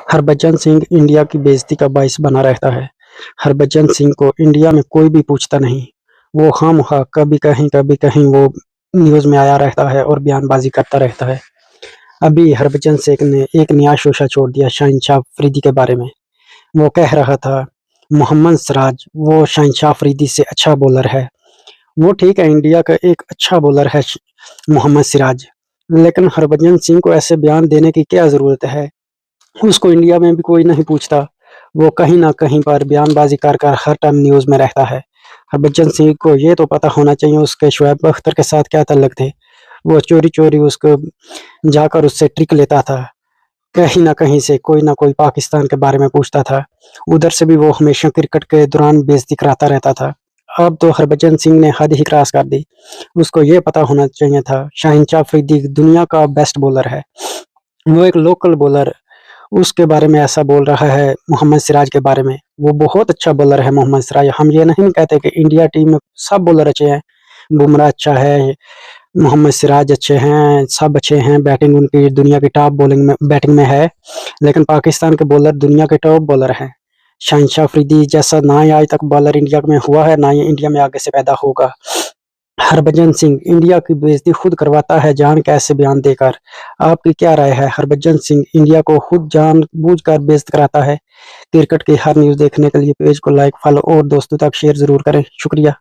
Harbhajan Singh India की बेइज्जती का बाइस बना रहता है। हरभजन सिंह को इंडिया में कोई भी पूछता नहीं। वो खामखा कभी कहीं वो न्यूज़ में आया रहता है और बयानबाज़ी करता रहता है। अभी हरभजन सिंह ने एक नया शोशा छोड़ दिया शहनशाह अफरीदी के बारे में। वो कह रहा था मोहम्मद सिराज वो शहनशाह अफरीदी से अच्छा बॉलर है। वो ठीक है, इंडिया का एक अच्छा बॉलर है मोहम्मद सिराज, लेकिन हरभजन सिंह को ऐसे बयान देने की क्या ज़रूरत है? उसको इंडिया में भी कोई नहीं पूछता। वो कहीं न कहीं पर बयानबाज़ी कर हर टाइम न्यूज़ में रहता है। हरभजन सिंह को ये तो पता होना चाहिए उसके शुएब अख्तर के साथ क्या ताल्लुक थे। वो चोरी-चोरी उसको जाकर उससे ट्रिक लेता था। कहीं न कहीं से कोई न कोई पाकिस्तान के बारे में पूछता था। उधर से भी वो हमेशा क्रिकेट के दौरान बेइज़्ज़ती कराता रहता था। अब तो हरभजन सिंह ने हद ही क्रॉस कर दी। उसको ये पता होना चाहिए था शाहिनशाह अफरीदी दुनिया का बेस्ट बॉलर है। वो एक लोकल बॉलर उसके बारे में ऐसा बोल रहा है मोहम्मद सिराज के बारे में। वो बहुत अच्छा बॉलर है मोहम्मद सिराज। हम ये नहीं कहते कि इंडिया टीम में सब बॉलर अच्छे हैं। बुमराह अच्छा है, मोहम्मद सिराज अच्छे हैं, सब अच्छे हैं। बैटिंग उनकी दुनिया की टॉप बॉलिंग में बैटिंग में है। लेकिन पाकिस्तान के बॉलर दुनिया के टॉप बॉलर हैं। शहनशाह अफरीदी जैसा ना ही आज तक बॉलर इंडिया में हुआ है, ना ही इंडिया में आगे से पैदा होगा। हरभजन सिंह इंडिया की बेइज्जती खुद करवाता है जान के ऐसे बयान देकर। आपकी क्या राय है? हरभजन सिंह इंडिया को खुद जानबूझकर बेइज्जत कराता है। क्रिकेट की हर न्यूज़ देखने के लिए पेज को लाइक, फॉलो और दोस्तों तक शेयर ज़रूर करें। शुक्रिया।